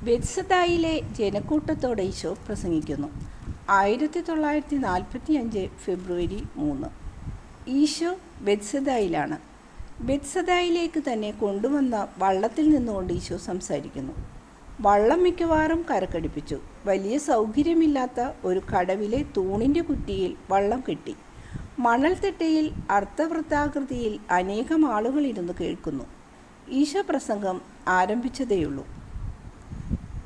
ബെത്സദായിലെ ജനക്കൂട്ടത്തോട് ഈശോ പ്രസംഗിക്കുന്നു. 1945 ഫെബ്രുവരി 3. ഈശോ ബെത്സദായിലാണ്. ബെത്സദായിലേക്ക് തന്നെ കൊണ്ടുവന്ന വള്ളത്തിൽ നിന്നുകൊണ്ട് ഈശോ സംസാരിക്കുന്നു. വള്ളം മിക്കവാറും കരക്കടിപ്പിച്ചു. വലിയ സൗകര്യമില്ലാത്ത ഒരു കടവിലെ തൂണിൻ്റെ കുറ്റിയിൽ വള്ളം കെട്ടി. മണൽത്തിട്ടയിൽ അർദ്ധവൃത്താകൃതിയിൽ അനേകം ആളുകൾ ഇരുന്ന് കേൾക്കുന്നു. ഈശോ പ്രസംഗം ആരംഭിച്ചതേയുള്ളൂ.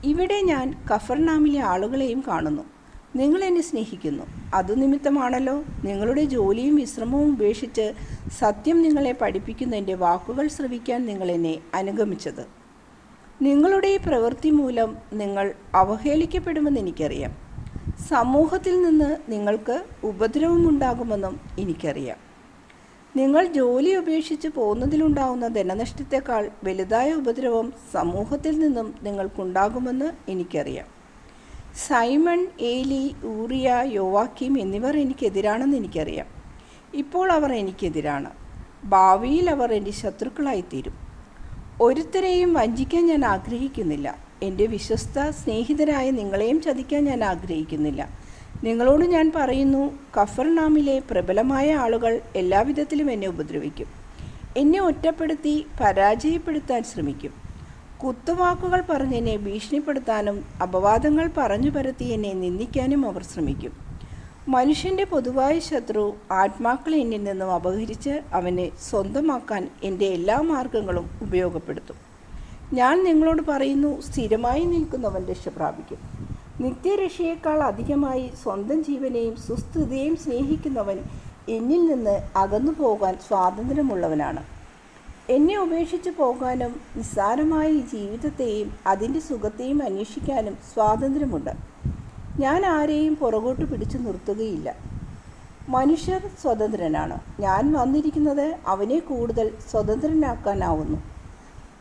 ഇവിടെ ഞാൻ കഫർനാമിലെ ആളുകളെയും കാണുന്നു. നിങ്ങൾ എന്നെ സ്നേഹിക്കുന്നു. അതുനിമിത്തമാണല്ലോ നിങ്ങളുടെ ജോലിയും വിശ്രമവും ഉപേക്ഷിച്ച് സത്യം നിങ്ങളെ പഠിപ്പിക്കുന്ന എൻ്റെ വാക്കുകൾ ശ്രവിക്കാൻ നിങ്ങൾ എന്നെ അനുഗമിച്ചത്. നിങ്ങളുടെ ഈ പ്രവൃത്തി മൂലം നിങ്ങൾ അവഹേളിക്കപ്പെടുമെന്ന് എനിക്കറിയാം. സമൂഹത്തിൽ നിന്ന് നിങ്ങൾക്ക് ഉപദ്രവമുണ്ടാകുമെന്നും എനിക്കറിയാം. നിങ്ങൾ ജോലി ഉപേക്ഷിച്ച് പോകുന്നതിലുണ്ടാകുന്ന ധനനഷ്ടത്തെക്കാൾ വലുതായ ഉപദ്രവം സമൂഹത്തിൽ നിന്നും നിങ്ങൾക്കുണ്ടാകുമെന്ന് എനിക്കറിയാം. സൈമൺ, ഏലി, ഊറിയ, യോവാക്കീം എന്നിവർ എനിക്കെതിരാണെന്ന് എനിക്കറിയാം. ഇപ്പോൾ അവർ എനിക്കെതിരാണ്. ഭാവിയിൽ അവർ എൻ്റെ ശത്രുക്കളായിത്തീരും. ഒരുത്തരെയും വഞ്ചിക്കാൻ ഞാൻ ആഗ്രഹിക്കുന്നില്ല. എൻ്റെ വിശ്വസ്ത സ്നേഹിതരായ നിങ്ങളെയും ചതിക്കാൻ ഞാൻ ആഗ്രഹിക്കുന്നില്ല. നിങ്ങളോട് ഞാൻ പറയുന്നു, കഫർനാമിലെ പ്രബലമായ ആളുകൾ എല്ലാവിധത്തിലും എന്നെ ഉപദ്രവിക്കും. എന്നെ ഒറ്റപ്പെടുത്തി പരാജയപ്പെടുത്താൻ ശ്രമിക്കും. കുത്തുവാക്കുകൾ പറഞ്ഞ് എന്നെ ഭീഷണിപ്പെടുത്താനും അപവാദങ്ങൾ പറഞ്ഞു പരത്തി എന്നെ നിന്ദിക്കാനും അവർ ശ്രമിക്കും. മനുഷ്യൻ്റെ പൊതുവായ ശത്രു ആത്മാക്കളെ എന്നിൽ നിന്നും അപഹരിച്ച് അവനെ സ്വന്തമാക്കാൻ എൻ്റെ എല്ലാ മാർഗങ്ങളും ഉപയോഗപ്പെടുത്തും. ഞാൻ നിങ്ങളോട് പറയുന്നു, സ്ഥിരമായി നിൽക്കുന്നവൻ രക്ഷ പ്രാപിക്കും. നിത്യരക്ഷയേക്കാൾ അധികമായി സ്വന്തം ജീവനെയും സുസ്ഥിതിയെയും സ്നേഹിക്കുന്നവൻ എന്നിൽ നിന്ന് അകന്നു പോകാൻ സ്വാതന്ത്ര്യമുള്ളവനാണ്. എന്നെ ഉപേക്ഷിച്ച് പോകാനും നിസ്സാരമായ ഈ ജീവിതത്തെയും അതിൻ്റെ സുഖത്തെയും അന്വേഷിക്കാനും സ്വാതന്ത്ര്യമുണ്ട്. ഞാൻ ആരെയും പുറകോട്ട് പിടിച്ചു നിർത്തുകയില്ല. മനുഷ്യർ സ്വതന്ത്രനാണ്. ഞാൻ വന്നിരിക്കുന്നത് അവനെ കൂടുതൽ സ്വതന്ത്രനാക്കാനാവുന്നു.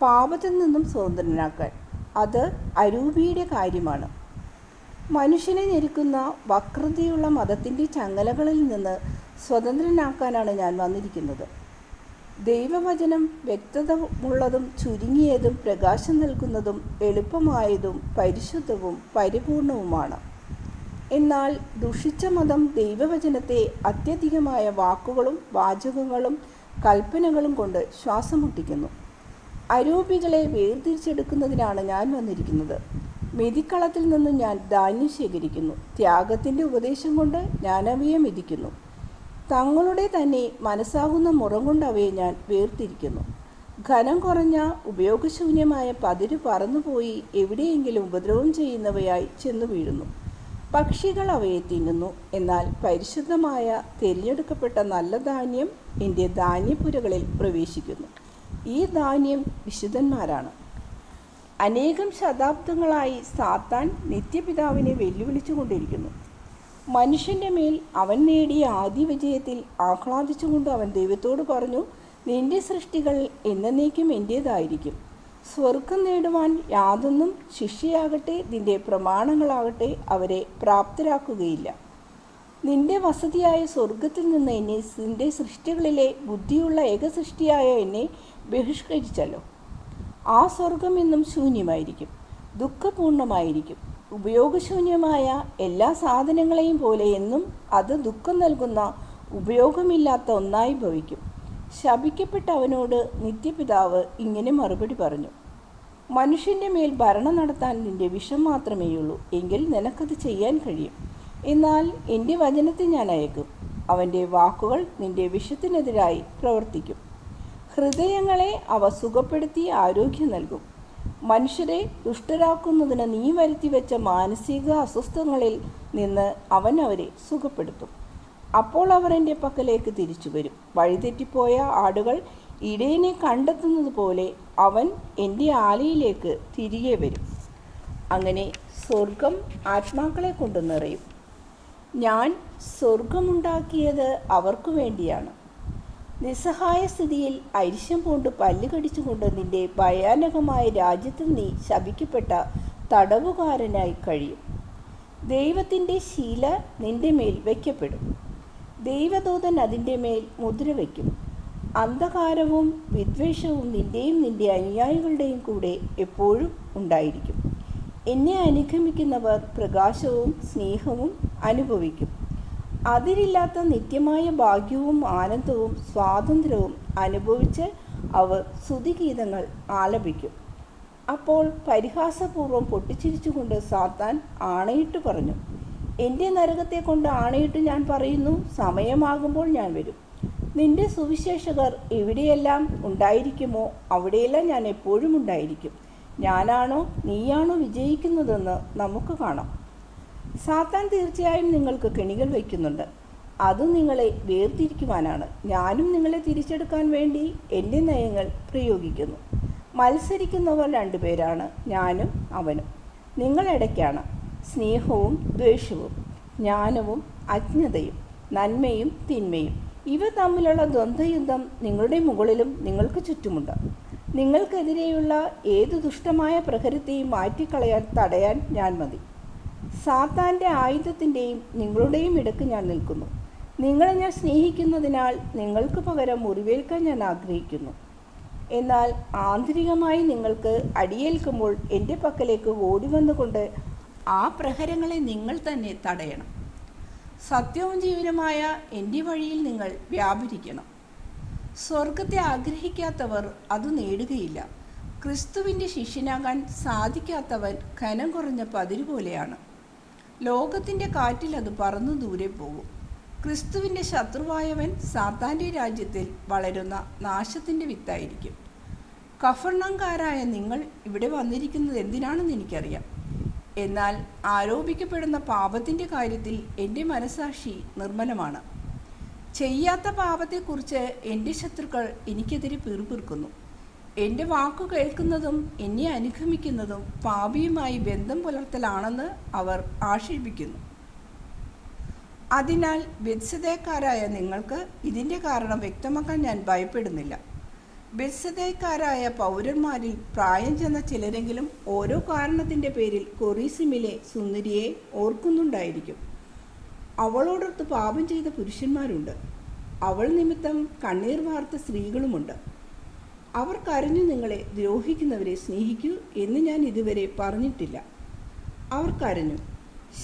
പാപത്തിൽ നിന്നും സ്വതന്ത്രനാക്കാൻ. അത് അരൂപിയുടെ കാര്യമാണ്. മനുഷ്യനെ ഞെരുക്കുന്ന വക്രതയുള്ള മതത്തിൻ്റെ ചങ്ങലകളിൽ നിന്ന് സ്വതന്ത്രനാക്കാനാണ് ഞാൻ വന്നിരിക്കുന്നത്. ദൈവവചനം വ്യക്തതയുള്ളതും ചുരുങ്ങിയതും പ്രകാശം നൽകുന്നതും എളുപ്പമായതും പരിശുദ്ധവും പരിപൂർണവുമാണ്. എന്നാൽ ദുഷിച്ച മതം ദൈവവചനത്തെ അത്യധികമായ വാക്കുകളും വാചകങ്ങളും കൽപ്പനകളും കൊണ്ട് ശ്വാസം മുട്ടിക്കുന്നു. അരൂപികളെ വേർതിരിച്ചെടുക്കുന്നതിനാണ് ഞാൻ വന്നിരിക്കുന്നത്. മെതിക്കളത്തിൽ നിന്നും ഞാൻ ധാന്യം ശേഖരിക്കുന്നു. ത്യാഗത്തിൻ്റെ ഉപദേശം കൊണ്ട് ഞാൻ അവയെ മെതിക്കുന്നു. തങ്ങളുടെ തന്നെ മനസ്സാകുന്ന മുറം കൊണ്ട് അവയെ ഞാൻ വേർതിരിക്കുന്നു. ഘനം കുറഞ്ഞ ഉപയോഗശൂന്യമായ പതിര് പറന്നുപോയി എവിടെയെങ്കിലും ഉപദ്രവം ചെയ്യുന്നവയായി ചെന്നു വീഴുന്നു. പക്ഷികൾ അവയെ തിന്നുന്നു. എന്നാൽ പരിശുദ്ധമായ തിരഞ്ഞെടുക്കപ്പെട്ട നല്ല ധാന്യം എൻ്റെ ധാന്യപ്പുരകളിൽ പ്രവേശിക്കുന്നു. ഈ ധാന്യം വിശുദ്ധന്മാരാണ്. അനേകം ശതാബ്ദങ്ങളായി സാത്താൻ നിത്യപിതാവിനെ വെല്ലുവിളിച്ചു കൊണ്ടിരിക്കുന്നു. മനുഷ്യൻ്റെ മേൽ അവൻ നേടിയ ആദ്യ വിജയത്തിൽ ആഹ്ലാദിച്ചുകൊണ്ട് അവൻ ദൈവത്തോട് പറഞ്ഞു, നിന്റെ സൃഷ്ടികൾ എന്നേക്കും എൻ്റേതായിരിക്കും. സ്വർഗം നേടുവാൻ യാതൊന്നും ശിക്ഷയാകട്ടെ നിന്റെ പ്രമാണങ്ങളാകട്ടെ അവരെ പ്രാപ്തരാക്കുകയില്ല. നിന്റെ വസതിയായ സ്വർഗത്തിൽ നിന്ന് എന്നെ നിന്റെ സൃഷ്ടികളിലെ ബുദ്ധിയുള്ള ഏകസൃഷ്ടിയായ എന്നെ ബഹിഷ്കരിച്ചല്ലോ. ആ സ്വർഗം എന്നും ശൂന്യമായിരിക്കും, ദുഃഖപൂർണമായിരിക്കും. ഉപയോഗശൂന്യമായ എല്ലാ സാധനങ്ങളെയും പോലെ എന്നും അത് ദുഃഖം നൽകുന്ന ഉപയോഗമില്ലാത്ത ഒന്നായി ഭവിക്കും. ശപിക്കപ്പെട്ട അവനോട് നിത്യപിതാവ് ഇങ്ങനെ മറുപടി പറഞ്ഞു, മനുഷ്യൻ്റെ മേൽ ഭരണം നടത്താൻ നിന്റെ വിഷം മാത്രമേയുള്ളൂ. എങ്കിൽ നിനക്കത് ചെയ്യാൻ കഴിയും. എന്നാൽ എൻ്റെ വചനത്തെ ഞാൻ അയക്കും. അവൻ്റെ വാക്കുകൾ നിന്റെ വിഷത്തിനെതിരായി പ്രവർത്തിക്കും. ഹൃദയങ്ങളെ അവ സുഖപ്പെടുത്തി ആരോഗ്യം നൽകും. മനുഷ്യരെ ദുഷ്ടരാക്കുന്നതിന് നീ വരുത്തിവെച്ച മാനസിക അസ്വസ്ഥങ്ങളിൽ നിന്ന് അവൻ അവരെ സുഖപ്പെടുത്തും. അപ്പോൾ അവർ എൻ്റെ പക്കലേക്ക് തിരിച്ചു വരും. വഴിതെറ്റിപ്പോയ ആടുകൾ ഇടയനെ കണ്ടെത്തുന്നത് പോലെ അവൻ എൻ്റെ ആലയിലേക്ക് തിരികെ വരും. അങ്ങനെ സ്വർഗം ആത്മാക്കളെ കൊണ്ട് നിറയും. ഞാൻ സ്വർഗമുണ്ടാക്കിയത് അവർക്കു വേണ്ടിയാണ്. നിസ്സഹായ സ്ഥിതിയിൽ അരിശം കൊണ്ട് പല്ല് കടിച്ചുകൊണ്ട് നിന്റെ ഭയാനകമായ രാജ്യത്തിൽ നീ ശപിക്കപ്പെട്ട തടവുകാരനായി കഴിയും. ദൈവത്തിൻ്റെ ശീല നിന്റെ മേൽ വയ്ക്കപ്പെടും. ദൈവദൂതൻ അതിൻ്റെ മേൽ മുദ്ര വയ്ക്കും. അന്ധകാരവും വിദ്വേഷവും നിൻ്റെയും നിൻ്റെ അനുയായികളുടെയും കൂടെ എപ്പോഴും ഉണ്ടായിരിക്കും. എന്നെ അനുഗമിക്കുന്നവർ പ്രകാശവും സ്നേഹവും അനുഭവിക്കും. അതിരില്ലാത്ത നിത്യമായ ഭാഗ്യവും ആനന്ദവും സ്വാതന്ത്ര്യവും അനുഭവിച്ച് അവർ സ്തുതിഗീതങ്ങൾ ആലപിക്കും. അപ്പോൾ പരിഹാസപൂർവ്വം പൊട്ടിച്ചിരിച്ചുകൊണ്ട് സാത്താൻ ആണയിട്ട് പറഞ്ഞു, എൻ്റെ നരകത്തെ കൊണ്ട് ആണയിട്ട് ഞാൻ പറയുന്നു, സമയമാകുമ്പോൾ ഞാൻ വരും. നിന്റെ സുവിശേഷകർ എവിടെയെല്ലാം ഉണ്ടായിരിക്കുമോ അവിടെയെല്ലാം ഞാൻ എപ്പോഴും ഉണ്ടായിരിക്കും. ഞാനാണോ നീയാണോ വിജയിക്കുന്നതെന്ന് നമുക്ക് കാണാം. സാത്താൻ തീർച്ചയായും നിങ്ങൾക്ക് കെണികൾ വയ്ക്കുന്നുണ്ട്. അത് നിങ്ങളെ വേർതിരിക്കുവാനാണ്. ഞാനും നിങ്ങളെ തിരിച്ചെടുക്കാൻ വേണ്ടി എൻ്റെ നയങ്ങൾ പ്രയോഗിക്കുന്നു. മത്സരിക്കുന്നവർ രണ്ടുപേരാണ്, ഞാനും അവനും. നിങ്ങളിടയ്ക്കാണ് സ്നേഹവും ദ്വേഷവും, ജ്ഞാനവും അജ്ഞതയും, നന്മയും തിന്മയും. ഇവ തമ്മിലുള്ള ദ്വന്ദ്വയുദ്ധം നിങ്ങളുടെ മുകളിലും നിങ്ങൾക്ക് ചുറ്റുമുണ്ട്. നിങ്ങൾക്കെതിരെയുള്ള ഏതു ദുഷ്ടമായ പ്രഹരത്തെയും മാറ്റിക്കളയാൻ തടയാൻ ഞാൻ മതി. സാത്താൻ്റെ ആയുധത്തിൻ്റെയും നിങ്ങളുടെയും ഇടയ്ക്ക് ഞാൻ നിൽക്കുന്നു. നിങ്ങളെ ഞാൻ സ്നേഹിക്കുന്നതിനാൽ നിങ്ങൾക്ക് പകരം മുറിവേൽക്കാൻ ഞാൻ ആഗ്രഹിക്കുന്നു. എന്നാൽ ആന്തരികമായി നിങ്ങൾക്ക് അടിയേൽക്കുമ്പോൾ എൻ്റെ പക്കലേക്ക് ഓടി വന്നുകൊണ്ട് ആ പ്രഹരങ്ങളെ നിങ്ങൾ തന്നെ തടയണം. സത്യവും ജീവനുമായ എൻ്റെ വഴിയിൽ നിങ്ങൾ വ്യാപരിക്കണം. സ്വർഗത്തെ ആഗ്രഹിക്കാത്തവർ അത് നേടുകയില്ല. ക്രിസ്തുവിൻ്റെ ശിഷ്യനാകാൻ സാധിക്കാത്തവൻ കനം കുറഞ്ഞ പതിരു പോലെയാണ്. ലോകത്തിൻ്റെ കാറ്റിൽ അത് പറന്നു ദൂരെ പോകും. ക്രിസ്തുവിൻ്റെ ശത്രുവായവൻ സാത്താൻ്റെ രാജ്യത്തിൽ വളരുന്ന നാശത്തിൻ്റെ വിത്തായിരിക്കും. കഫർണംകാരായ നിങ്ങൾ ഇവിടെ വന്നിരിക്കുന്നത് എന്തിനാണെന്ന് എനിക്കറിയാം. എന്നാൽ ആരോപിക്കപ്പെടുന്ന പാപത്തിൻ്റെ കാര്യത്തിൽ എൻ്റെ മനസ്സാക്ഷി നിർമ്മലമാണ്. ചെയ്യാത്ത പാപത്തെക്കുറിച്ച് എൻ്റെ ശത്രുക്കൾ എനിക്കെതിരെ പിറുപിറുക്കുന്നു. എൻ്റെ വാക്കു കേൾക്കുന്നതും എന്നെ അനുഗമിക്കുന്നതും പാപിയുമായി ബന്ധം പുലർത്തലാണെന്ന് അവർ ആക്ഷേപിക്കുന്നു. അതിനാൽ ബെത്സദേക്കാരായ നിങ്ങൾക്ക് ഇതിൻ്റെ കാരണം വ്യക്തമാക്കാൻ ഞാൻ ഭയപ്പെടുന്നില്ല. ബെത്സദേക്കാരായ പൗരന്മാരിൽ പ്രായം ചെന്ന ചിലരെങ്കിലും ഓരോ കാരണത്തിൻ്റെ പേരിൽ കൊറീസിമിലെ സുന്ദരിയെ ഓർക്കുന്നുണ്ടായിരിക്കും. അവളോടൊത്ത് പാപം ചെയ്ത പുരുഷന്മാരുണ്ട്. അവൾ നിമിത്തം കണ്ണീർ വാർത്ത സ്ത്രീകളുമുണ്ട്. അവർ കരഞ്ഞു, നിങ്ങളെ ദ്രോഹിക്കുന്നവരെ സ്നേഹിക്കൂ എന്ന് ഞാൻ ഇതുവരെ പറഞ്ഞിട്ടില്ല. അവർ കരഞ്ഞു.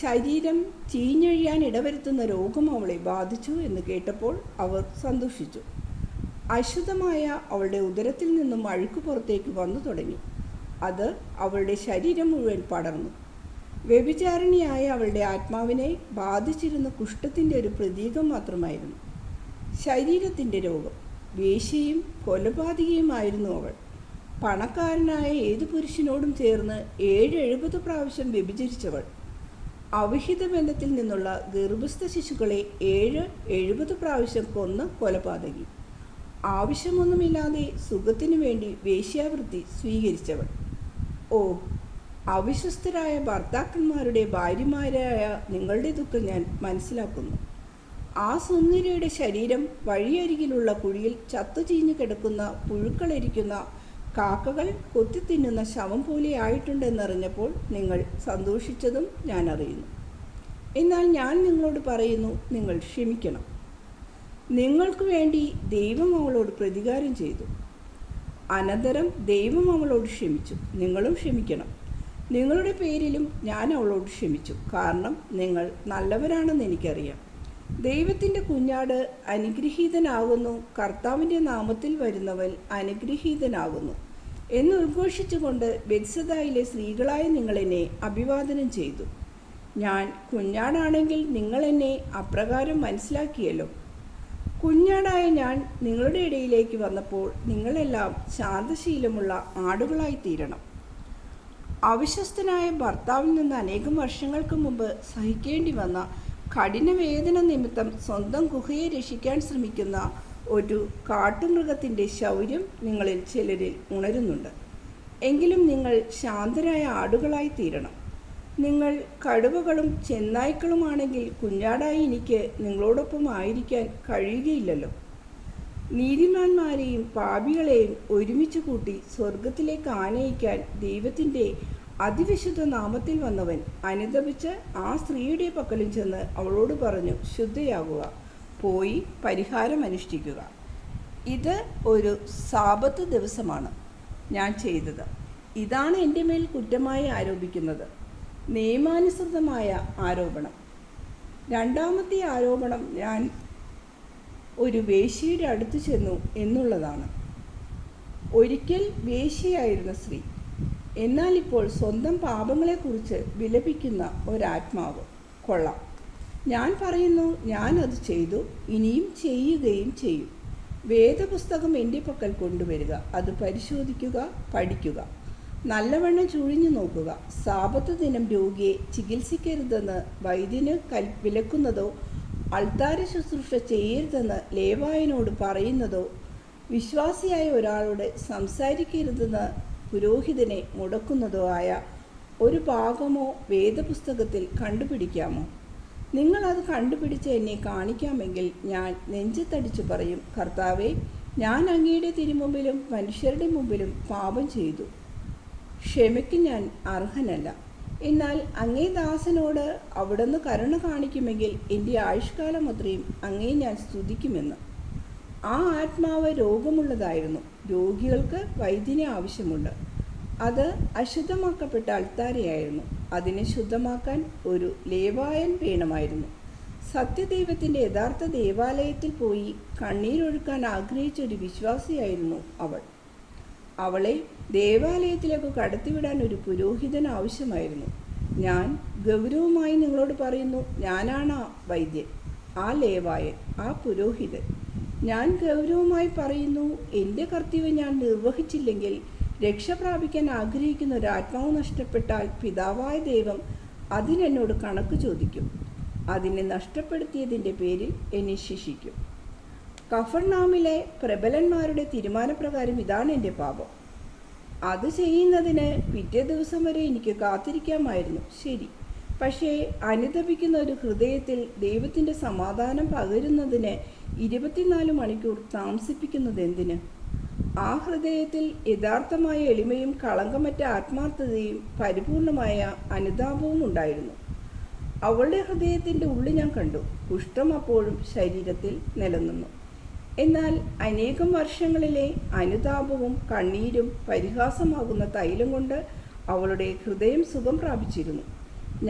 ശരീരം ചീഞ്ഞഴിയാൻ ഇടവരുത്തുന്ന രോഗം അവളെ ബാധിച്ചു എന്ന് കേട്ടപ്പോൾ അവർ സന്തോഷിച്ചു. അശുദ്ധമായ അവളുടെ ഉദരത്തിൽ നിന്നും അഴുക്ക് പുറത്തേക്ക് വന്നു തുടങ്ങി. അത് അവളുടെ ശരീരം മുഴുവൻ പടർന്നു. വ്യഭിചാരിണിയായ അവളുടെ ആത്മാവിനെ ബാധിച്ചിരുന്ന കുഷ്ഠത്തിൻ്റെ ഒരു പ്രതീകം മാത്രമായിരുന്നു. ശരീരത്തിൻ്റെ രോഗം. വേശ്യയും കൊലപാതകയുമായിരുന്നു അവൾ. പണക്കാരനായ ഏതു പുരുഷനോടും ചേർന്ന് 70 പ്രാവശ്യം വ്യഭിചരിച്ചവൾ. അവിഹിത ബന്ധത്തിൽ നിന്നുള്ള ഗർഭസ്ഥ ശിശുക്കളെ 70 പ്രാവശ്യം കൊന്ന കൊലപാതകി. ആവശ്യമൊന്നുമില്ലാതെ സുഖത്തിനു വേണ്ടി വേശ്യാവൃത്തി സ്വീകരിച്ചവൾ. ഓ, അവിശ്വസ്തരായ ഭർത്താക്കന്മാരുടെ ഭാര്യമാരായ നിങ്ങളുടെ ദുഃഖം ഞാൻ മനസ്സിലാക്കുന്നു. ആ സുന്ദരിയുടെ ശരീരം വഴിയരികിലുള്ള കുഴിയിൽ ചത്തുചീഞ്ഞു കിടക്കുന്ന പുഴുക്കളിരിക്കുന്ന കാക്കകൾ കൊത്തിത്തിന്നുന്ന ശവം പോലെ ആയിട്ടുണ്ടെന്നറിഞ്ഞപ്പോൾ നിങ്ങൾ സന്തോഷിച്ചതും ഞാൻ അറിയുന്നു. എന്നാൽ ഞാൻ നിങ്ങളോട് പറയുന്നു, നിങ്ങൾ ക്ഷമിക്കണം. നിങ്ങൾക്ക് വേണ്ടി ദൈവം അവളോട് പ്രതികാരം ചെയ്തു. അനന്തരം ദൈവം അവളോട് ക്ഷമിച്ചു. നിങ്ങളും ക്ഷമിക്കണം. നിങ്ങളുടെ പേരിലും ഞാൻ അവളോട് ക്ഷമിച്ചു. കാരണം നിങ്ങൾ നല്ലവരാണെന്ന് എനിക്കറിയാം. ദൈവത്തിൻ്റെ കുഞ്ഞാട് അനുഗ്രഹീതനാകുന്നു, കർത്താവിൻ്റെ നാമത്തിൽ വരുന്നവൻ അനുഗ്രഹീതനാകുന്നു എന്ന് ഉദ്ഘോഷിച്ചുകൊണ്ട് ബെത്സദായിലെ സ്ത്രീകളായ നിങ്ങളെന്നെ അഭിവാദനം ചെയ്തു. ഞാൻ കുഞ്ഞാടാണെങ്കിൽ നിങ്ങളെന്നെ അപ്രകാരം മനസ്സിലാക്കിയല്ലോ. കുഞ്ഞാടായ ഞാൻ നിങ്ങളുടെ ഇടയിലേക്ക് വന്നപ്പോൾ നിങ്ങളെല്ലാം ശാന്തശീലമുള്ള ആടുകളായി തീരണം. അവിശ്വസ്തനായ ഭർത്താവിൽ നിന്ന് അനേകം വർഷങ്ങൾക്ക് മുമ്പ് സഹിക്കേണ്ടി വന്ന കഠിനവേദന നിമിത്തം സ്വന്തം ഗുഹയെ രക്ഷിക്കാൻ ശ്രമിക്കുന്ന ഒരു കാട്ടുമൃഗത്തിൻ്റെ ശൗര്യം നിങ്ങളിൽ ചിലരിൽ ഉണരുന്നുണ്ട്. എങ്കിലും നിങ്ങൾ ശാന്തരായ ആടുകളായി തീരണം. നിങ്ങൾ കടുവകളും ചെന്നായ്ക്കളുമാണെങ്കിൽ കുഞ്ഞാടായി എനിക്ക് നിങ്ങളോടൊപ്പം ആയിരിക്കാൻ കഴിയുകയില്ലല്ലോ. നീതിമാന്മാരെയും പാപികളെയും ഒരുമിച്ച് കൂട്ടി സ്വർഗത്തിലേക്ക് ആനയിക്കാൻ ദൈവത്തിൻ്റെ അതിവിശുദ്ധ നാമത്തിൽ വന്നവൻ അനുതപിച്ച് ആ സ്ത്രീയുടെ പക്കലും ചെന്ന് അവളോട് പറഞ്ഞു, ശുദ്ധയാകുക, പോയി പരിഹാരം അനുഷ്ഠിക്കുക. ഇത് ഒരു സാബത്ത് ദിവസമാണ് ഞാൻ ചെയ്തത്. ഇതാണ് എൻ്റെ മേൽ കുറ്റമായി ആരോപിക്കുന്നത്, നിയമാനുസൃതമായ ആരോപണം. രണ്ടാമത്തെ ആരോപണം ഞാൻ ഒരു വേശ്യയുടെ അടുത്ത് ചെന്നു എന്നുള്ളതാണ്. ഒരിക്കൽ വേശ്യയായിരുന്ന സ്ത്രീ, എന്നാൽ ഇപ്പോൾ സ്വന്തം പാപങ്ങളെക്കുറിച്ച് വിലപിക്കുന്ന ഒരാത്മാവ്. കൊള്ളാം. ഞാൻ പറയുന്നു, ഞാനത് ചെയ്തു, ഇനിയും ചെയ്യുകയും ചെയ്യും. വേദപുസ്തകം എൻ്റെ പക്കൽ കൊണ്ടുവരിക, അത് പരിശോധിക്കുക, പഠിക്കുക, നല്ലവണ്ണം ചുഴിഞ്ഞു നോക്കുക. സാബത്ത് ദിനം രോഗിയെ ചികിത്സിക്കരുതെന്ന് വൈദ്യന് വിലക്കുന്നതോ അൾത്താര ശുശ്രൂഷ ചെയ്യരുതെന്ന് ലേവായനോട് പറയുന്നതോ വിശ്വാസിയായ ഒരാളോട് സംസാരിക്കരുതെന്ന് പുരോഹിതനെ മുടക്കുന്നതോ ആയ ഒരു ഭാഗമോ വേദപുസ്തകത്തിൽ കണ്ടുപിടിക്കാമോ? നിങ്ങളത് കണ്ടുപിടിച്ച് എന്നെ കാണിക്കാമെങ്കിൽ ഞാൻ നെഞ്ചത്തടിച്ചു പറയും, കർത്താവേ, ഞാൻ അങ്ങയുടെ തിരുമുമ്പിലും മനുഷ്യരുടെ മുമ്പിലും പാപം ചെയ്തു, ക്ഷമയ്ക്ക് ഞാൻ അർഹനല്ല. എന്നാൽ അങ്ങേ ദാസനോട് അവിടുന്ന് കരുണ കാണിക്കുമെങ്കിൽ എൻ്റെ ആയുഷ്കാലം അത്രയും അങ്ങേ ഞാൻ സ്തുതിക്കുമെന്ന്. ആ ആത്മാവ് രോഗമുള്ളതായിരുന്നു. രോഗികൾക്ക് വൈദ്യനെ ആവശ്യമുണ്ട്. അത് അശുദ്ധമാക്കപ്പെട്ട അൾത്താരയായിരുന്നു. അതിനെ ശുദ്ധമാക്കാൻ ഒരു ലേവായൻ വേണമായിരുന്നു. സത്യദൈവത്തിൻ്റെ യഥാർത്ഥ ദേവാലയത്തിൽ പോയി കണ്ണീരൊഴുക്കാൻ ആഗ്രഹിച്ച ഒരു വിശ്വാസിയായിരുന്നു അവൾ. അവളെ ദേവാലയത്തിലേക്ക് കടത്തിവിടാൻ ഒരു പുരോഹിതൻ ആവശ്യമായിരുന്നു. ഞാൻ ഗൗരവമായി നിങ്ങളോട് പറയുന്നു, ഞാനാണ് ആ വൈദ്യൻ, ആ ലേവായൻ, ആ പുരോഹിതൻ. ഞാൻ ഗൗരവമായി പറയുന്നു, എൻ്റെ കർത്തവ്യം ഞാൻ നിർവഹിച്ചില്ലെങ്കിൽ രക്ഷ പ്രാപിക്കാൻ ആഗ്രഹിക്കുന്ന ഒരു ആത്മാവ് നഷ്ടപ്പെട്ടാൽ പിതാവായ ദൈവം അതിനെന്നോട് കണക്ക് ചോദിക്കും. അതിനെ നഷ്ടപ്പെടുത്തിയതിൻ്റെ പേരിൽ എന്നെ ശിക്ഷിക്കും. കഫർനാമിലെ പ്രബലന്മാരുടെ തീരുമാനപ്രകാരം ഇതാണ് എൻ്റെ പാപം. അത് ചെയ്യുന്നതിന് പിറ്റേ ദിവസം വരെ എനിക്ക് കാത്തിരിക്കാമായിരുന്നു, ശരി. പക്ഷേ അനുതപിക്കുന്ന ഒരു ഹൃദയത്തിൽ ദൈവത്തിൻ്റെ സമാധാനം പകരുന്നതിന് 24 മണിക്കൂർ താമസിപ്പിക്കുന്നത് എന്തിന്? ആ ഹൃദയത്തിൽ യഥാർത്ഥമായ എളിമയും കളങ്കമറ്റ ആത്മാർത്ഥതയും പരിപൂർണമായ അനുതാപവും ഉണ്ടായിരുന്നു. അവളുടെ ഹൃദയത്തിൻ്റെ ഉള്ളിൽ ഞാൻ കണ്ടു. കുഷ്ഠം അപ്പോഴും ശരീരത്തിൽ നിലനിന്നു. എന്നാൽ അനേകം വർഷങ്ങളിലെ അനുതാപവും കണ്ണീരും പരിഹാസമാകുന്ന തൈലം കൊണ്ട് അവളുടെ ഹൃദയം സുഖം പ്രാപിച്ചിരുന്നു.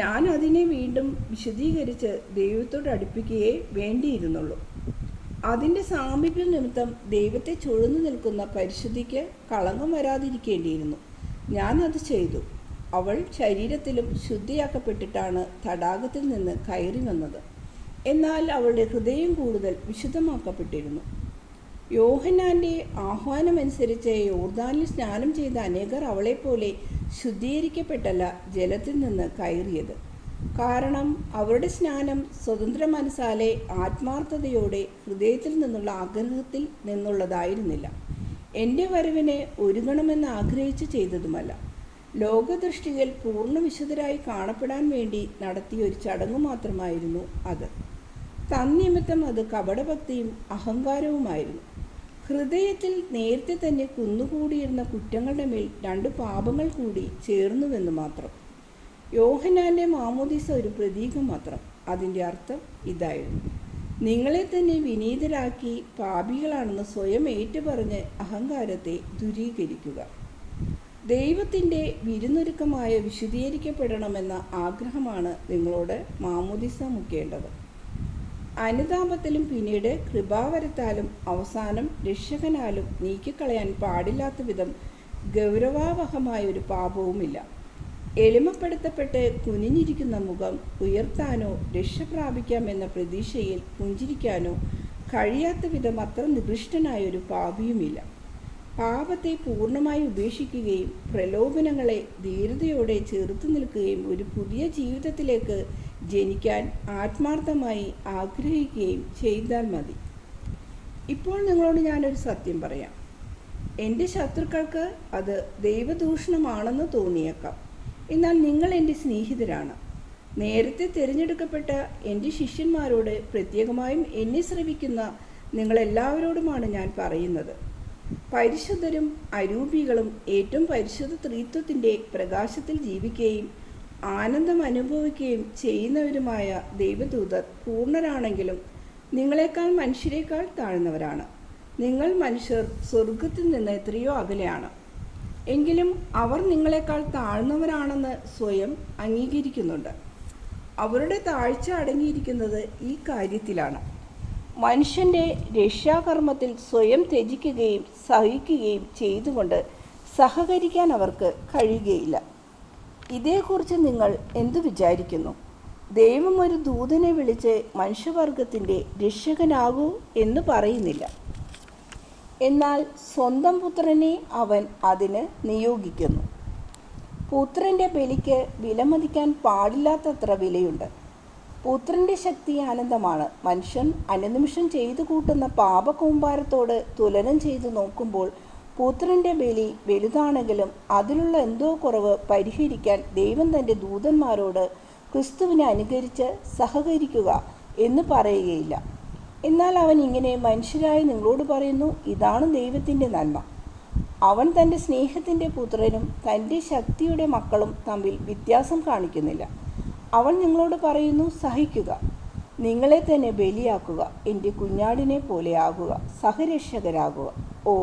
ഞാൻ അതിനെ വീണ്ടും വിശദീകരിച്ച് ദൈവത്തോട് അടുപ്പിക്കുകയേ വേണ്ടിയിരുന്നുള്ളൂ. അതിൻ്റെ സാമീപ്യം നിമിത്തം ദൈവത്തെ ചുഴന്നു നിൽക്കുന്ന പരിശുദ്ധിക്ക് കളങ്കം വരാതിരിക്കേണ്ടിയിരുന്നു. ഞാൻ അത് ചെയ്തു. അവൾ ശരീരത്തിലും ശുദ്ധിയാക്കപ്പെട്ടിട്ടാണ് തടാകത്തിൽ നിന്ന് കയറി വന്നത്. എന്നാൽ അവളുടെ ഹൃദയം കൂടുതൽ വിശുദ്ധമാക്കപ്പെട്ടിരുന്നു. യോഹന്നാൻ്റെ ആഹ്വാനമനുസരിച്ച് യോർദാനിൽ സ്നാനം ചെയ്ത അനേകർ അവളെപ്പോലെ ശുദ്ധീകരിക്കപ്പെട്ടല്ല ജലത്തിൽ നിന്ന് കയറിയത്. കാരണം അവരുടെ സ്നാനം സ്വതന്ത്ര മനസ്സാലെ ആത്മാർത്ഥതയോടെ ഹൃദയത്തിൽ നിന്നുള്ള ആഗ്രഹത്തിൽ നിന്നുള്ളതായിരുന്നില്ല. എൻ്റെ വരവിനെ ഒരുങ്ങണമെന്ന് ആഗ്രഹിച്ച് ചെയ്തതുമല്ല. ലോകദൃഷ്ടിയിൽ പൂർണ്ണ വിശുദ്ധരായി കാണപ്പെടാൻ വേണ്ടി നടത്തിയ ഒരു ചടങ്ങ് മാത്രമായിരുന്നു അത്. തന്നിമിത്തം അത് കപടഭക്തിയും അഹങ്കാരവുമായിരുന്നു. ഹൃദയത്തിൽ നേരത്തെ തന്നെ കുന്നുകൂടിയിരുന്ന കുറ്റങ്ങളുടെ മേൽ 2 പാപങ്ങൾ കൂടി ചേർന്നുവെന്ന് മാത്രം. യോഹന്നാൻ്റെ മാമോദീസ ഒരു പ്രതീകം മാത്രം. അതിൻ്റെ അർത്ഥം ഇതായിരുന്നു: നിങ്ങളെ തന്നെ വിനീതരാക്കി പാപികളാണെന്ന് സ്വയം ഏറ്റുപറഞ്ഞ് അഹങ്കാരത്തെ ദൂരീകരിക്കുക. ദൈവത്തിൻ്റെ വിരുന്നൊരുക്കമായ വിശുദ്ധീകരിക്കപ്പെടണമെന്ന ആഗ്രഹമാണ് നിങ്ങളോട് മാമോദീസ മുക്കേണ്ടത്. അനുതാപത്തിലും പിന്നീട് കൃപാവരത്താലും അവസാനം രക്ഷകനാലും നീക്കിക്കളയാൻ പാടില്ലാത്ത വിധം ഗൗരവാവഹമായ ഒരു പാപവുമില്ല. എളിമപ്പെടുത്തപ്പെട്ട് കുനിഞ്ഞിരിക്കുന്ന മുഖം ഉയർത്താനോ രക്ഷ പ്രാപിക്കാമെന്ന പ്രതീക്ഷയിൽ പുഞ്ചിരിക്കാനോ കഴിയാത്ത വിധം അത്ര നികൃഷ്ടനായൊരു പാപിയുമില്ല. പാപത്തെ പൂർണ്ണമായി ഉപേക്ഷിക്കുകയും പ്രലോഭനങ്ങളെ ധീരതയോടെ ചെറുത്തു നിൽക്കുകയും ഒരു പുതിയ ജീവിതത്തിലേക്ക് ജനിക്കാൻ ആത്മാർത്ഥമായി ആഗ്രഹിക്കുകയും ചെയ്താൽ മതി. ഇപ്പോൾ നിങ്ങളോട് ഞാനൊരു സത്യം പറയാം. എൻ്റെ ശത്രുക്കൾക്ക് അത് ദൈവദൂഷണമാണെന്ന് തോന്നിയേക്കാം. എന്നാൽ നിങ്ങൾ എൻ്റെ സ്നേഹിതരാണ്. നേരത്തെ തിരഞ്ഞെടുക്കപ്പെട്ട എൻ്റെ ശിഷ്യന്മാരോട്, പ്രത്യേകമായും എന്നെ ശ്രവിക്കുന്ന നിങ്ങളെല്ലാവരോടുമാണ് ഞാൻ പറയുന്നത്. പരിശുദ്ധരും അരൂപികളും ഏറ്റവും പരിശുദ്ധ ത്രിത്വത്തിൻ്റെ പ്രകാശത്തിൽ ജീവിക്കുകയും ആനന്ദം അനുഭവിക്കുകയും ചെയ്യുന്നവരുമായ ദൈവദൂതർ പൂർണ്ണരാണെങ്കിലും നിങ്ങളെക്കാൾ മനുഷ്യരെക്കാൾ താഴ്ന്നവരാണ്. നിങ്ങൾ മനുഷ്യർ സ്വർഗത്തിൽ നിന്ന് എത്രയോ അകലെയാണ്. എങ്കിലും അവർ നിങ്ങളെക്കാൾ താഴ്ന്നവരാണെന്ന് സ്വയം അംഗീകരിക്കുന്നുണ്ട്. അവരുടെ താഴ്ച അടങ്ങിയിരിക്കുന്നത് ഈ കാര്യത്തിലാണ്: മനുഷ്യൻ്റെ രക്ഷാകർമ്മത്തിൽ സ്വയം ത്യജിക്കുകയും സഹിക്കുകയും ചെയ്തുകൊണ്ട് സഹകരിക്കാൻ അവർക്ക് കഴിയുകയില്ല. ഇതേക്കുറിച്ച് നിങ്ങൾ എന്തു വിചാരിക്കുന്നു? ദൈവം ഒരു ദൂതനെ വിളിച്ച് മനുഷ്യവർഗത്തിൻ്റെ രക്ഷകനാകൂ എന്ന് പറയുന്നില്ല. എന്നാൽ സ്വന്തം പുത്രനെ അവൻ അതിന് നിയോഗിക്കുന്നു. പുത്രൻ്റെ ബലിക്ക് വിലമതിക്കാൻ പാടില്ലാത്തത്ര വിലയുണ്ട്. പുത്രൻ്റെ ശക്തി ആനന്ദമാണ്. മനുഷ്യൻ അനുനിമിഷം ചെയ്തു കൂട്ടുന്ന പാപകൂമ്പാരത്തോട് തുലനം ചെയ്തു നോക്കുമ്പോൾ പുത്രൻ്റെ ബലി വലുതാണെങ്കിലും അതിലുള്ള എന്തോ കുറവ് പരിഹരിക്കാൻ ദൈവം തൻ്റെ ദൂതന്മാരോട് ക്രിസ്തുവിനെ അനുകരിച്ച് സഹകരിക്കുക എന്ന് പറയുകയില്ല. എന്നാൽ അവൻ ഇങ്ങനെ മനുഷ്യരായ നിങ്ങളോട് പറയുന്നു: ഇതാണ് ദൈവത്തിൻ്റെ നന്മ. അവൻ തൻ്റെ സ്നേഹത്തിൻ്റെ പുത്രനും തൻ്റെ ശക്തിയുടെ മക്കളും തമ്മിൽ വ്യത്യാസം കാണിക്കുന്നില്ല. അവൻ നിങ്ങളോട് പറയുന്നു: സഹിക്കുക, നിങ്ങളെ തന്നെ ബലിയാക്കുക, എൻ്റെ കുഞ്ഞാടിനെ പോലെയാകുക, സഹരക്ഷകരാകുക. ഓ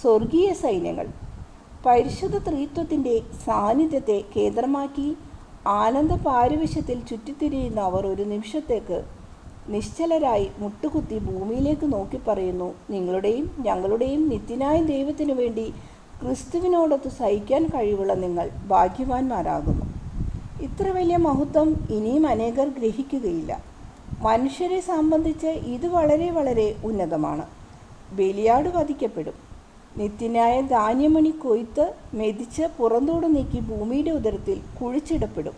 സ്വർഗീയ സൈന്യങ്ങൾ, പരിശുദ്ധ ത്രിത്വത്തിൻ്റെ സാന്നിധ്യത്തെ കേന്ദ്രമാക്കി ആനന്ദ പാരവശ്യത്തിൽ ചുറ്റിത്തിരിയുന്ന അവർ ഒരു നിമിഷത്തേക്ക് നിശ്ചലരായി മുട്ടുകുത്തി ഭൂമിയിലേക്ക് നോക്കി പറയുന്നു: നിങ്ങളുടെയും ഞങ്ങളുടെയും നിത്യനായ ദൈവത്തിനു വേണ്ടി ക്രിസ്തുവിനോടൊത്ത് സഹിക്കാൻ കഴിവുള്ള നിങ്ങൾ ഭാഗ്യവാന്മാരാകുന്നു. ഇത്ര വലിയ മഹത്വം ഇനിയും അനേകർ ഗ്രഹിക്കുകയില്ല. മനുഷ്യരെ സംബന്ധിച്ച് ഇത് വളരെ വളരെ ഉന്നതമാണ്. ബലിയാട് വധിക്കപ്പെടും. നിത്യനായ ധാന്യമണി കൊയ്ത്ത് മെതിച്ച് പുറന്തോട് നീക്കി ഭൂമിയുടെ ഉദരത്തിൽ കുഴിച്ചിടപ്പെടും.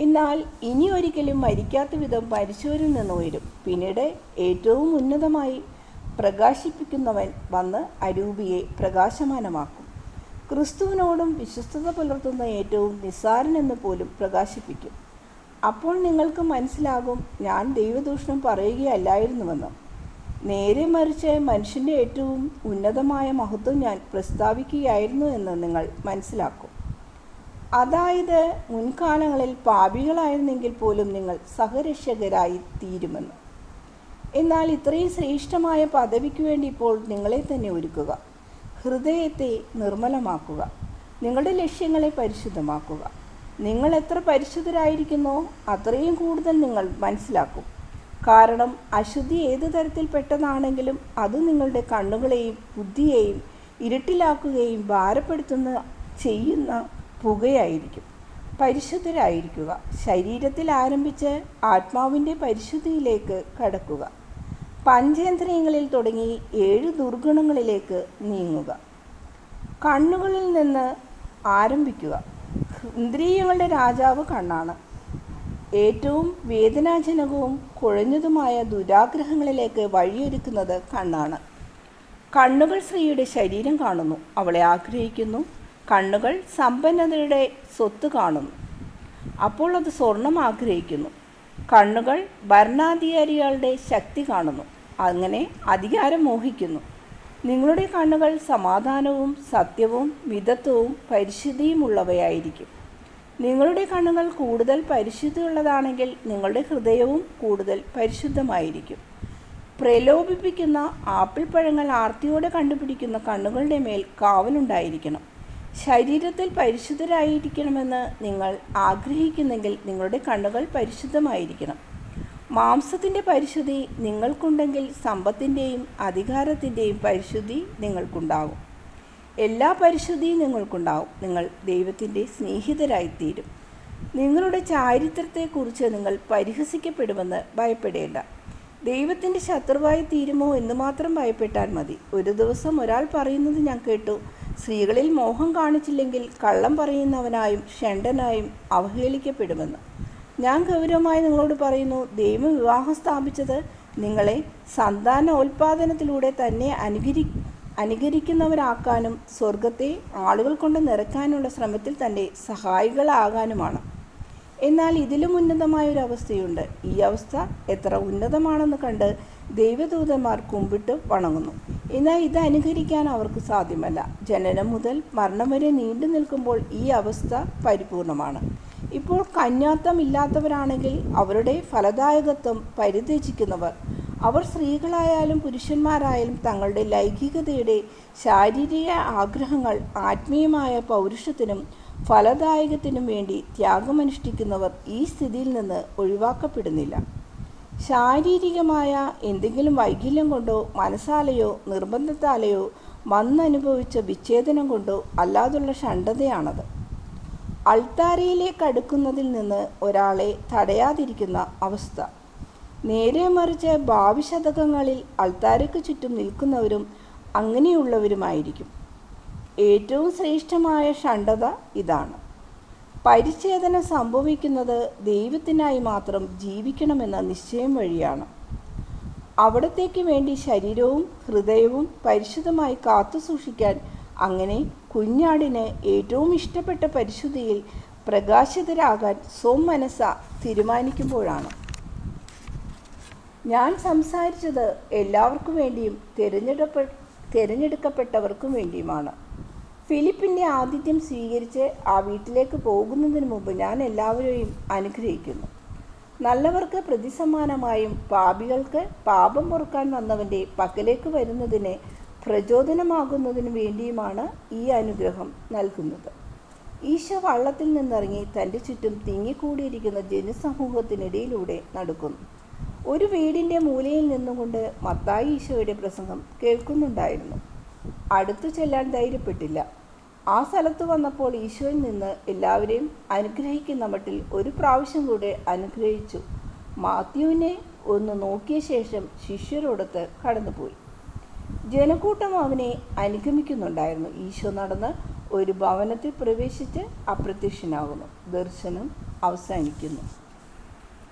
എന്നാൽ ഇനി ഒരിക്കലും മരിക്കാത്ത വിധം മരിച്ചവരിൽ നിന്ന് ഉയരും. പിന്നീട് ഏറ്റവും ഉന്നതമായി പ്രകാശിപ്പിക്കുന്നവൻ വന്ന് അരൂപിയെ പ്രകാശമാനമാക്കും. ക്രിസ്തുവിനോടും വിശ്വസ്തത പുലർത്തുന്ന ഏറ്റവും നിസ്സാരനെന്ന് പോലും പ്രകാശിപ്പിക്കും. അപ്പോൾ നിങ്ങൾക്ക് മനസ്സിലാകും, ഞാൻ ദൈവദൂഷണം പറയുകയല്ലായിരുന്നുവെന്ന്. നേരെ മറിച്ച് മനുഷ്യൻ്റെ ഏറ്റവും ഉന്നതമായ മഹത്വം ഞാൻ പ്രസ്താവിക്കുകയായിരുന്നു എന്ന് നിങ്ങൾ മനസ്സിലാക്കും. അതായത് മുൻകാലങ്ങളിൽ പാപികളായിരുന്നെങ്കിൽ പോലും നിങ്ങൾ സഹരക്ഷകരായി തീരുമെന്ന്. എന്നാൽ ഇത്രയും ശ്രേഷ്ഠമായ പദവിക്ക് വേണ്ടി ഇപ്പോൾ നിങ്ങളെ തന്നെ ഒരുക്കുക. ഹൃദയത്തെ നിർമ്മലമാക്കുക. നിങ്ങളുടെ ലക്ഷ്യങ്ങളെ പരിശുദ്ധമാക്കുക. നിങ്ങൾ എത്ര പരിശുദ്ധരായിരിക്കുന്നോ അത്രയും കൂടുതൽ നിങ്ങൾ മനസ്സിലാക്കും. കാരണം അശുദ്ധി ഏത് തരത്തിൽപ്പെട്ടതാണെങ്കിലും അത് നിങ്ങളുടെ കണ്ണുകളെയും ബുദ്ധിയെയും ഇരുട്ടിലാക്കുകയും ഭാരപ്പെടുത്തുന്ന ചെയ്യുന്ന പുകയായിരിക്കും. പരിശുദ്ധരായിരിക്കുക. ശരീരത്തിൽ ആരംഭിച്ച് ആത്മാവിൻ്റെ പരിശുദ്ധിയിലേക്ക് കടക്കുക. പഞ്ചേന്ദ്രിയങ്ങളിൽ തുടങ്ങി 7 ദുർഗുണങ്ങളിലേക്ക് നീങ്ങുക. കണ്ണുകളിൽ നിന്ന് ആരംഭിക്കുക. ഇന്ദ്രിയങ്ങളുടെ രാജാവ് കണ്ണാണ്. ഏറ്റവും വേദനാജനകവും കുഴഞ്ഞതുമായ ദുരാഗ്രഹങ്ങളിലേക്ക് വഴിയൊരുക്കുന്നത് കണ്ണാണ്. കണ്ണുകൾ സ്ത്രീയുടെ ശരീരം കാണുന്നു, അവളെ ആഗ്രഹിക്കുന്നു. കണ്ണുകൾ സമ്പന്നതയുടെ സ്വത്ത് കാണുന്നു, അപ്പോൾ അത് സ്വർണം ആഗ്രഹിക്കുന്നു. കണ്ണുകൾ ഭരണാധികാരികളുടെ ശക്തി കാണുന്നു, അങ്ങനെ അധികാരം മോഹിക്കുന്നു. നിങ്ങളുടെ കണ്ണുകൾ സമാധാനവും സത്യവും മിതത്വവും പരിശുദ്ധിയുമുള്ളവയായിരിക്കും. നിങ്ങളുടെ കണ്ണുകൾ കൂടുതൽ പരിശുദ്ധിയുള്ളതാണെങ്കിൽ നിങ്ങളുടെ ഹൃദയവും കൂടുതൽ പരിശുദ്ധമായിരിക്കും. പ്രലോഭിപ്പിക്കുന്ന ആപ്പിൾ പഴങ്ങൾ ആർത്തിയോടെ കണ്ടുപിടിക്കുന്ന കണ്ണുകളുടെ മേൽ കാവലുണ്ടായിരിക്കണം. ശരീരത്തിൽ പരിശുദ്ധരായിരിക്കണമെന്ന് നിങ്ങൾ ആഗ്രഹിക്കുന്നെങ്കിൽ നിങ്ങളുടെ കണ്ണുകൾ പരിശുദ്ധമായിരിക്കണം. മാംസത്തിൻ്റെ പരിശുദ്ധി നിങ്ങൾക്കുണ്ടെങ്കിൽ സമ്പത്തിൻ്റെയും അധികാരത്തിൻ്റെയും പരിശുദ്ധി നിങ്ങൾക്കുണ്ടാകും. എല്ലാ പരിശുദ്ധിയും നിങ്ങൾക്കുണ്ടാവും. നിങ്ങൾ ദൈവത്തിൻ്റെ സ്നേഹിതരായിത്തീരും. നിങ്ങളുടെ ചാരിത്രത്തെക്കുറിച്ച് നിങ്ങൾ പരിഹസിക്കപ്പെടുമെന്ന് ഭയപ്പെടേണ്ട. ദൈവത്തിൻ്റെ ശത്രുവായി തീരുമോ എന്ന് മാത്രം ഭയപ്പെട്ടാൽ മതി. ഒരു ദിവസം ഒരാൾ പറയുന്നത് ഞാൻ കേട്ടു: സ്ത്രീകളിൽ മോഹം കാണിച്ചില്ലെങ്കിൽ കള്ളം പറയുന്നവനായും ഷണ്ടനായും അവഹേളിക്കപ്പെടുമെന്ന്. ഞാൻ ഗൗരവമായി നിങ്ങളോട് പറയുന്നു, ദൈവം വിവാഹം സ്ഥാപിച്ചത് നിങ്ങളെ സന്താനോൽപാദനത്തിലൂടെ തന്നെ അനുകരിക്കുന്നവരാക്കാനും സ്വർഗത്തെ ആളുകൾ കൊണ്ട് നിറയ്ക്കാനുള്ള ശ്രമത്തിൽ തന്നെ സഹായികളാകാനുമാണ്. എന്നാൽ ഇതിലും ഉന്നതമായൊരവസ്ഥയുണ്ട്. ഈ അവസ്ഥ എത്ര ഉന്നതമാണെന്ന് കണ്ട് ദൈവദൂതന്മാർ കുമ്പിട്ട് വണങ്ങുന്നു. എന്നാൽ ഇത് അനുകരിക്കാൻ അവർക്ക് സാധ്യമല്ല. ജനനം മുതൽ മരണം വരെ നീണ്ടു നിൽക്കുമ്പോൾ ഈ അവസ്ഥ പരിപൂർണമാണ്. ഇപ്പോൾ കന്യാത്വം ഇല്ലാത്തവരാണെങ്കിൽ അവരുടെ ഫലദായകത്വം പരിത്യജിക്കുന്നവർ അവർ സ്ത്രീകളായാലും പുരുഷന്മാരായാലും തങ്ങളുടെ ലൈംഗികതയുടെ ശാരീരിക ആഗ്രഹങ്ങൾ ആത്മീയമായ പൗരുഷത്തിനും ഫലദായകത്തിനും വേണ്ടി ത്യാഗമനുഷ്ഠിക്കുന്നവർ ഈ സ്ഥിതിയിൽ നിന്ന് ഒഴിവാക്കപ്പെടുന്നില്ല. ശാരീരികമായ എന്തെങ്കിലും വൈകല്യം കൊണ്ടോ മനസ്സാലെയോ നിർബന്ധത്താലെയോ വന്നനുഭവിച്ച വിച്ഛേദനം കൊണ്ടോ അല്ലാതുള്ള ഷണ്ഡതയാണത്. അൾത്താരയിലേക്ക് അടുക്കുന്നതിൽ നിന്ന് ഒരാളെ തടയാതിരിക്കുന്ന അവസ്ഥ. നേരെ മറിച്ച് ഭാവി ശതകങ്ങളിൽ അൾത്താരയ്ക്ക് ചുറ്റും നിൽക്കുന്നവരും അങ്ങനെയുള്ളവരുമായിരിക്കും. ഏറ്റവും ശ്രേഷ്ഠമായ ഷണ്ഡത ഇതാണ്. പരിച്ഛേദന സംഭവിക്കുന്നത് ദൈവത്തിനായി മാത്രം ജീവിക്കണമെന്ന നിശ്ചയം വഴിയാണ്. അവിടത്തേക്ക് വേണ്ടി ശരീരവും ഹൃദയവും പരിശുദ്ധമായി കാത്തു സൂക്ഷിക്കാൻ അങ്ങനെ കുഞ്ഞാടിന് ഏറ്റവും ഇഷ്ടപ്പെട്ട പരിശുദ്ധിയിൽ പ്രകാശിതരാകാൻ സ്വമനസ്സ തീരുമാനിക്കുമ്പോഴാണ്. ഞാൻ സംസാരിച്ചത് എല്ലാവർക്കും വേണ്ടിയും തിരഞ്ഞെടുക്കപ്പെട്ടവർക്കും വേണ്ടിയുമാണ്. ഫിലിപ്പിൻ്റെ ആതിഥ്യം സ്വീകരിച്ച് ആ വീട്ടിലേക്ക് പോകുന്നതിന് മുമ്പ് ഞാൻ എല്ലാവരെയും അനുഗ്രഹിക്കുന്നു. നല്ലവർക്ക് പ്രതിസമ്മാനമായും പാപികൾക്ക് പാപം പൊറുക്കാൻ വന്നവൻ്റെ പക്കലേക്ക് വരുന്നതിന് പ്രചോദനമാകുന്നതിനു വേണ്ടിയുമാണ് ഈ അനുഗ്രഹം നൽകുന്നത്. ഈശോ വള്ളത്തിൽ നിന്നിറങ്ങി തൻ്റെ ചുറ്റും തിങ്ങിക്കൂടിയിരിക്കുന്ന ജനസമൂഹത്തിനിടയിലൂടെ നടക്കുന്നു. ഒരു വീടിൻ്റെ മൂലയിൽ നിന്നുകൊണ്ട് മത്തായി ഈശോയുടെ പ്രസംഗം കേൾക്കുന്നുണ്ടായിരുന്നു. അടുത്തു ചെല്ലാൻ ധൈര്യപ്പെട്ടില്ല. ആ സ്ഥലത്ത് വന്നപ്പോൾ ഈശോയിൽ നിന്ന് എല്ലാവരെയും അനുഗ്രഹിക്കുന്ന മട്ടിൽ ഒരു പ്രാവശ്യം കൂടെ അനുഗ്രഹിച്ചു മാത്യുവിനെ ഒന്ന് നോക്കിയ ശേഷം ശിഷ്യരോടൊത്ത് കടന്നുപോയി. ജനക്കൂട്ടം അവനെ അനുഗമിക്കുന്നുണ്ടായിരുന്നു. ഈശോ നടന്ന് ഒരു ഭവനത്തിൽ പ്രവേശിച്ച് അപ്രത്യക്ഷനാകുന്നു. ദർശനം അവസാനിക്കുന്നു.